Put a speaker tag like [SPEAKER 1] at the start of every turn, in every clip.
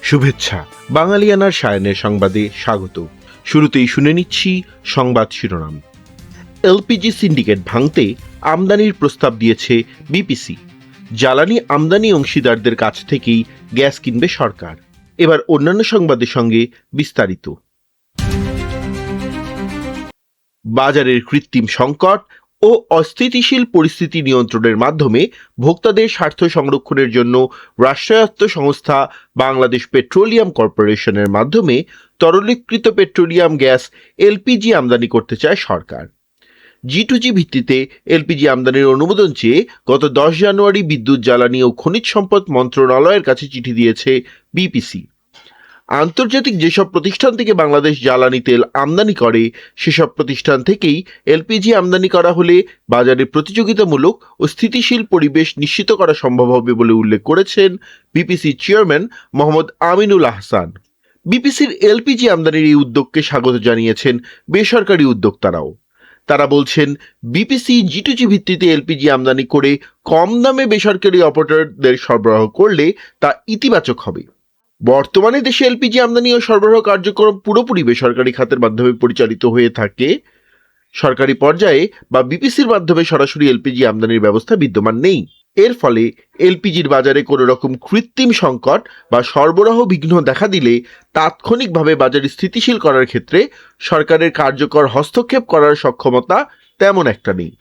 [SPEAKER 1] শুভেচ্ছা। বাঙালিয়ানার সায়নের সংবাদে স্বাগত। শুরুতেই শুনে নিচ্ছি সংবাদ শিরোনাম। এলপিজি সিন্ডিকেট ভাঙতে আমদানির প্রস্তাব দিয়েছে বিপিসি। জ্বালানি আমদানি অংশীদারদের কাছ থেকেই গ্যাস কিনবে সরকার। এবার অন্যান্য সংবাদের সঙ্গে বিস্তারিত। বাজারের কৃত্রিম সংকট ও অস্থিতিশীল পরিস্থিতি নিয়ন্ত্রণের মাধ্যমে ভোক্তাদের স্বার্থ সংরক্ষণের জন্য রাষ্ট্রায়ত্ত সংস্থা বাংলাদেশ পেট্রোলিয়াম কর্পোরেশনের মাধ্যমে তরলীকৃত পেট্রোলিয়াম গ্যাস এলপিজি আমদানি করতে চায় সরকার। জি2জি ভিত্তিতে এলপিজি আমদানির অনুমোদন চেয়ে গত 10 জানুয়ারি বিদ্যুৎ, জ্বালানি ও খনিজ সম্পদ মন্ত্রণালয়ের কাছে চিঠি দিয়েছে বিপিসি। আন্তর্জাতিক যেসব প্রতিষ্ঠান থেকে বাংলাদেশ জ্বালানি তেল আমদানি করে সেসব প্রতিষ্ঠান থেকেই এলপিজি আমদানি করা হলে বাজারে প্রতিযোগিতামূলক ও স্থিতিশীল পরিবেশ নিশ্চিত করা সম্ভব হবে বলে উল্লেখ করেছেন বিপিসি চেয়ারম্যান মোহাম্মদ আমিনুল আহসান। বিপিসির এলপিজি আমদানির এই উদ্যোগকে স্বাগত জানিয়েছেন বেসরকারি উদ্যোক্তারাও। তারা বলছেন, বিপিসি জি2জি ভিত্তিতে এলপিজি আমদানি করে কম দামে বেসরকারি অপারেটরদের সরবরাহ করলে তা ইতিবাচক হবে। বর্তমানে দেশে এলপিজি আমদানি ও সরবরাহ কার্যক্রম পুরোপুরি বেসরকারি খাতের মাধ্যমে পরিচালিত হয়ে থাকে। সরকারি পর্যায়ে বা বিপিসির মাধ্যমে সরাসরি এলপিজি আমদানির ব্যবস্থা বিদ্যমান নেই। এর ফলে এলপিজির বাজারে কোনো রকম কৃত্রিম সংকট বা সরবরাহ বিঘ্ন দেখা দিলে তাৎক্ষণিকভাবে বাজার স্থিতিশীল করার ক্ষেত্রে সরকারের কার্যকর হস্তক্ষেপ করার সক্ষমতা তেমন একটা নেই।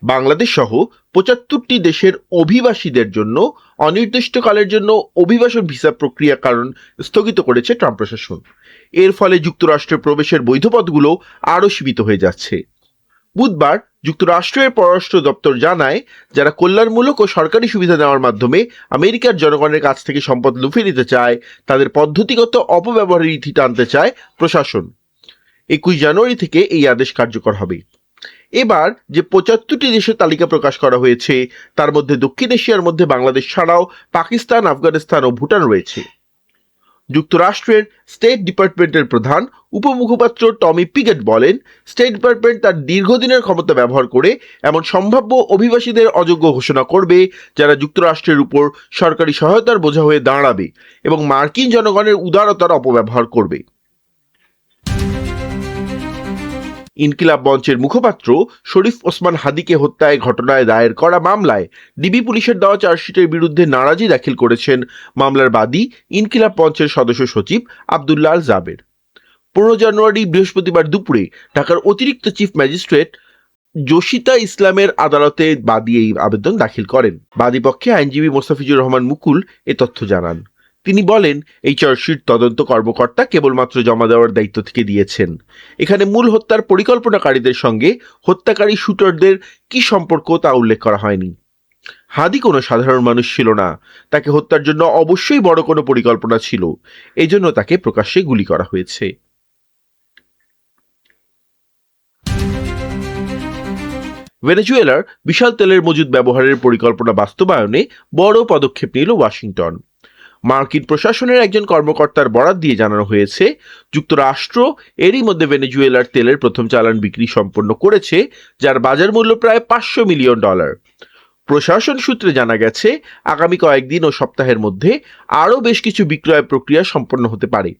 [SPEAKER 1] বাংলাদেশ সহ 75টি দেশের অভিবাসীদের জন্য অনির্দিষ্টকালের জন্য অভিবাসন ভিসা প্রক্রিয়া কারণ স্থগিত করেছে ট্রাম্প প্রশাসন। এর ফলে যুক্তরাষ্ট্রে প্রবেশের বৈধ পথগুলো আরও সীমিত হয়ে যাচ্ছে। বুধবার যুক্তরাষ্ট্রের পররাষ্ট্র দপ্তর জানায়, যারা কল্যাণমূলক ও সরকারি সুবিধা নেওয়ার মাধ্যমে আমেরিকার জনগণের কাছ থেকে সম্পদ লুফে নিতে চায় তাদের পদ্ধতিগত অপব্যবহারের ইতি টানতে চায় প্রশাসন। 21 জানুয়ারি থেকে এই আদেশ কার্যকর হবে। এবার যে 75টি দেশের তালিকা প্রকাশ করা হয়েছে তার মধ্যে দক্ষিণ এশিয়ার মধ্যে বাংলাদেশ ছাড়াও পাকিস্তান, আফগানিস্তান ও ভুটান রয়েছে। যুক্তরাষ্ট্রের স্টেট ডিপার্টমেন্টের প্রধান উপমুখপাত্র টমি পিগেট বলেন, স্টেট ডিপার্টমেন্ট তার দীর্ঘদিনের ক্ষমতা ব্যবহার করে এমন সম্ভাব্য অভিবাসীদের অযোগ্য ঘোষণা করবে যারা যুক্তরাষ্ট্রের উপর সরকারি সহায়তার বোঝা হয়ে দাঁড়াবে এবং মার্কিন জনগণের উদারতার অপব্যবহার করবে। ইনকিলাব মঞ্চের মুখপাত্র শরীফ ওসমান হাদিকে হত্যায় ঘটনায় দায়ের করা মামলায় ডিবি পুলিশের দেওয়া চার্জশিটের বিরুদ্ধে নারাজি দাখিল করেছেন মামলার বাদী ইনকিলাব মঞ্চের সদস্য সচিব আব্দুল্লাহ আল জাবের। 15 জানুয়ারি বৃহস্পতিবার দুপুরে ঢাকার অতিরিক্ত চিফ ম্যাজিস্ট্রেট জসিতা ইসলামের আদালতে বাদী এই আবেদন দাখিল করেন। বাদীপক্ষে আইনজীবী মোস্তাফিজুর রহমান মুকুল এ তথ্য জানান। তিনি বলেন, এই চার্জশিট তদন্ত কর্মকর্তা কেবলমাত্র জমা দেওয়ার দায়িত্ব থেকে দিয়েছেন। এখানে মূল হত্যার পরিকল্পনাকারীদের সঙ্গে হত্যাকারী শুটারদের কি সম্পর্ক তা উল্লেখ করা হয়নি। হাদি কোনো সাধারণ মানুষ ছিল না, তাকে হত্যার জন্য অবশ্যই বড় কোনো পরিকল্পনা ছিল, এজন্য তাকে প্রকাশ্যে গুলি করা হয়েছে। ভেনেজুয়েলার বিশাল তেলের মজুদ ব্যবহারের পরিকল্পনা বাস্তবায়নে বড় পদক্ষেপ নিল ওয়াশিংটন। মার্কিন প্রশাসনের একজন কর্মকর্তার বরাত দিয়ে জানানো হয়েছে, যুক্তরাষ্ট্র এরই মধ্যে ভেনেজুয়েলার তেলের প্রথম চালান বিক্রি সম্পন্ন করেছে, যার বাজার মূল্য প্রায় $500 মিলিয়ন। প্রশাসন সূত্রে জানা গেছে, আগামী কয়েকদিন ও সপ্তাহের মধ্যে আরও বেশ কিছু বিক্রয় প্রক্রিয়া সম্পন্ন হতে পারে।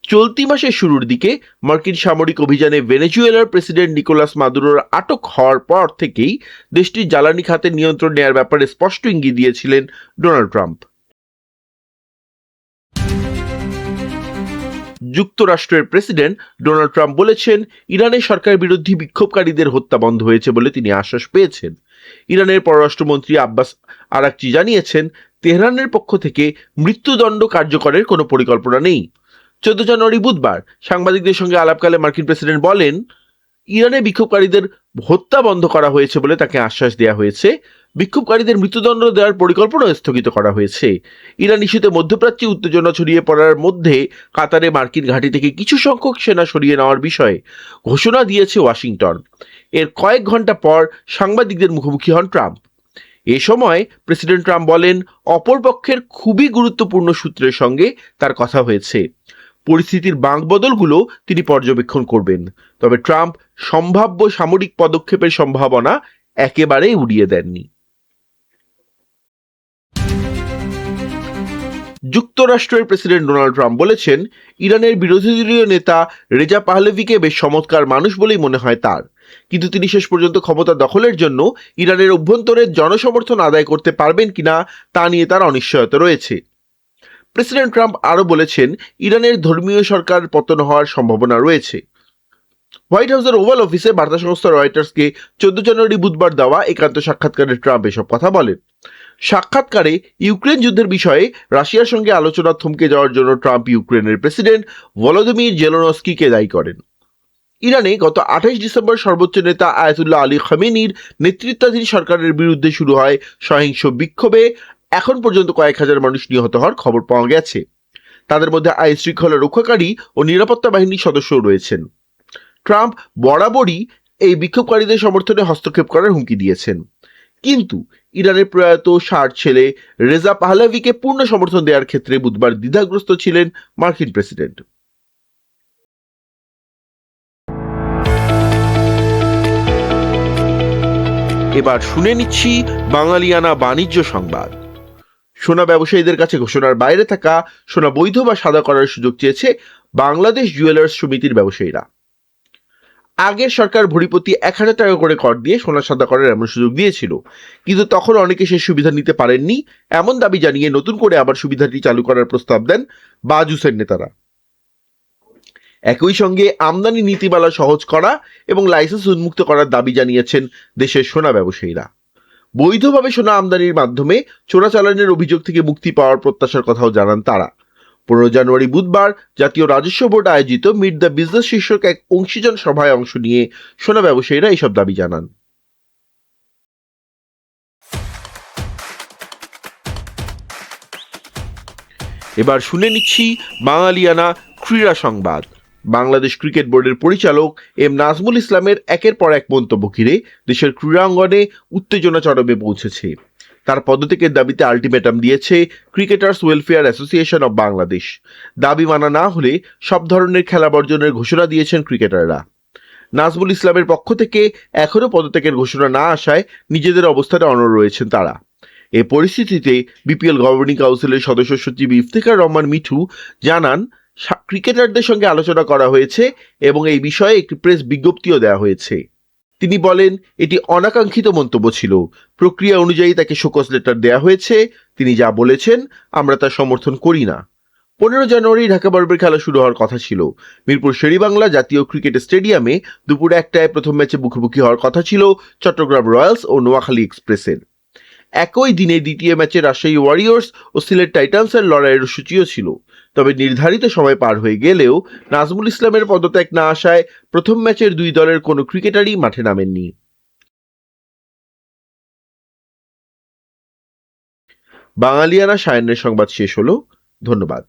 [SPEAKER 1] চলতি মাসের শুরুর দিকে মার্কিন সামরিক অভিযানে ভেনেজুয়েলার প্রেসিডেন্ট নিকোলাস মাদুরোর আটক হওয়ার পর থেকেই দেশটির জ্বালানি খাতের নিয়ন্ত্রণ নেওয়ার ব্যাপারে স্পষ্ট ইঙ্গিত দিয়েছিলেন ডোনাল্ড ট্রাম্প। যুক্তরাষ্ট্রের প্রেসিডেন্ট ডোনাল্ড ট্রাম্প বলেছেন, ইরানের সরকার বিরোধী বিক্ষোভকারীদের হত্যা বন্ধ হয়েছে বলে তিনি আশ্বাস পেয়েছেন। ইরানের পররাষ্ট্রমন্ত্রী আব্বাস আরাকচি জানিয়েছেন, তেহরানের পক্ষ থেকে মৃত্যুদণ্ড কার্যকরের কোনো পরিকল্পনা নেই। 14 জানুয়ারি বুধবার সাংবাদিকদের সঙ্গে আলাপকালে মার্কিন প্রেসিডেন্ট বলেন, ইরানে বিক্ষোভকারীদের হত্যা বন্ধ করা হয়েছে বলে তাকে আশ্বাস দেওয়া হয়েছে। বিক্ষোভকারীদের মৃত্যুদণ্ড দেওয়ার পরিকল্পনা স্থগিত করা হয়েছে। ইরান ইস্যুতে মধ্যপ্রাচ্যে উত্তেজনা ছড়িয়ে পড়ার মধ্যে কাতারে মার্কিন ঘাঁটি থেকে কিছু সংখ্যক সেনা সরিয়ে নেওয়ার বিষয়ে ঘোষণা দিয়েছে ওয়াশিংটন। এর কয়েক ঘন্টা পর সাংবাদিকদের মুখোমুখি হন ট্রাম্প। এ সময় প্রেসিডেন্ট ট্রাম্প বলেন, অপরপক্ষের খুবই গুরুত্বপূর্ণ সূত্রের সঙ্গে তার কথা হয়েছে। পরিস্থিতির বাঁকবদলগুলো তিনি পর্যবেক্ষণ করবেন। তবে ট্রাম্প সম্ভাব্য সামরিক পদক্ষেপের সম্ভাবনা একেবারেই উড়িয়ে দেননি। যুক্তরাষ্ট্রের প্রেসিডেন্ট ডোনাল্ড ট্রাম্প বলেছেন, ইরানের বিরোধী দলীয় নেতা রেজা পাহলেভিকে বেশ চমৎকার মানুষ বলেই মনে হয় তার, কিন্তু তিনি শেষ পর্যন্ত ক্ষমতা দখলের জন্য ইরানের অভ্যন্তরে জনসমর্থন আদায় করতে পারবেন কিনা তা নিয়ে তার অনিশ্চয়তা রয়েছে। প্রেসিডেন্ট ট্রাম্প আরও বলেছেন, ইরানের ধর্মীয় সরকার পতন হওয়ার সম্ভাবনা রয়েছে। হোয়াইট হাউসের ওভাল অফিসে বার্তা সংস্থা রয়টার্সকে 14 জানুয়ারি বুধবার দেওয়া একান্ত সাক্ষাৎকারে ট্রাম্প এসব কথা বলেন। সাক্ষাৎকারে ইউক্রেন যুদ্ধের বিষয়ে রাশিয়ার সঙ্গে আলোচনা থমকে যাওয়ার জন্য ট্রাম্প ইউক্রেনের প্রেসিডেন্ট ভলোদিমির জেলেনস্কিকে দায়ী করেন। ইরানে গত 28 ডিসেম্বর সর্বোচ্চ নেতা আয়াতুল্লাহ আলী খামেনির নেতৃত্বাধীন সরকারের বিরুদ্ধে শুরু হয় সহিংস বিক্ষোভে এখন পর্যন্ত কয়েক হাজার মানুষ নিহত হওয়ার খবর পাওয়া গেছে। তাদের মধ্যে আইন শৃঙ্খলা রক্ষাকারী ও নিরাপত্তা বাহিনীর সদস্যও রয়েছেন। ট্রাম্প বরাবরই এই বিক্ষোভকারীদের সমর্থনে হস্তক্ষেপ করার হুমকি দিয়েছেন, কিন্তু ইরানের প্রয়াত 60 ছেলে রেজা পাহলাভিকে পূর্ণ সমর্থন দেওয়ার ক্ষেত্রে বুধবার দ্বিধাগ্রস্ত ছিলেন মার্কিন প্রেসিডেন্ট। এবার শুনে নিচ্ছি বাঙালিয়ানা বাণিজ্য সংবাদ। সোনা ব্যবসায়ীদের কাছে ঘোষণার বাইরে থাকা সোনা বৈধ বা সাদা করার সুযোগ চেয়েছে বাংলাদেশ জুয়েলার্স সমিতির ব্যবসায়ীরা। আগের সরকার ভরিপ্রতি 1000 টাকা করে কর দিয়ে সোনা সাদা করার এমন সুযোগ দিয়েছিল, কিন্তু তখন অনেকে সেই সুবিধা নিতে পারেননি এমন দাবি জানিয়ে নতুন করে আবার সুবিধাটি চালু করার প্রস্তাব দেন বাজুসের নেতারা। একই সঙ্গে আমদানি নীতিমালা সহজ করা এবং লাইসেন্স উন্মুক্ত করার দাবি জানিয়েছেন দেশের সোনা ব্যবসায়ীরা। বৈধভাবে সোনা আমদানির মাধ্যমে চোরাচালানের অভিযোগ থেকে মুক্তি পাওয়ার প্রত্যাশার কথাও জানান তারা। 15 জানুয়ারি বুধবার জাতীয় রাজস্ব বোর্ড আয়োজিত মিট দ্য বিজনেস শীর্ষক এক অংশীজন সভায় অংশ নিয়ে সোনা ব্যবসায়ীরা এইসব দাবি জানান। এবার শুনে নিচ্ছি বাঙালিয়ানা ক্রীড়া সংবাদ। বাংলাদেশ ক্রিকেট বোর্ডের পরিচালক এম নাজমুল ইসলামের একের পর এক মন্তব্য ঘিরে দেশের ক্রীড়াঙ্গনে উত্তেজনা চরমে পৌঁছেছে। তার পদত্যাগের দাবিতে আলটিমেটাম দিয়েছে cricketers welfare association of Bangladesh. দাবি মানা না হলে সব ধরনের খেলা বর্জনের ঘোষণা দিয়েছেন ক্রিকেটাররা। নাজমুল ইসলামের পক্ষ থেকে এখনও পদত্যাগের ঘোষণা না আসায় নিজেদের অবস্থানে অনড় রয়েছেন তারা। এ পরিস্থিতিতে বিপিএল গভর্নিং কাউন্সিলের সদস্য সচিব ইফতেখার রহমান মিঠু জানান, ক্রিকেটারদের সঙ্গে আলোচনা করা হয়েছে এবং এই বিষয়ে একটি প্রেস বিজ্ঞপ্তিও দেওয়া হয়েছে। তিনি বলেন, এটি অনাকাঙ্ক্ষিত মন্তব্য ছিল। প্রক্রিয়া অনুযায়ী তাকে শোকজ লেটার দেওয়া হয়েছে। তিনি যা বলেছেন আমরা তা সমর্থন করি না। 15 জানুয়ারি ঢাকা বারবের খেলা শুরু হওয়ার কথা ছিল। মিরপুর শেরেবাংলা জাতীয় ক্রিকেট স্টেডিয়ামে দুপুর 1টায় প্রথম ম্যাচে মুখোমুখি হওয়ার কথা ছিল চট্টগ্রাম রয়্যালস ও নোয়াখালী এক্সপ্রেসের। একই দিনে দ্বিতীয় ম্যাচে রাজশাহী ওয়ারিয়র্স ও সিলেট টাইটান্সের লড়াইয়ের সূচিও ছিল। তবে নির্ধারিত সময় পার হয়ে গেলেও নাজমুল ইসলামের পদত্যাগ না আসায় প্রথম ম্যাচের দুই দলের কোনো ক্রিকেটারই মাঠে নামেননি। বাঙালিয়ানা সায়ান্নের সংবাদ শেষ হলো। ধন্যবাদ।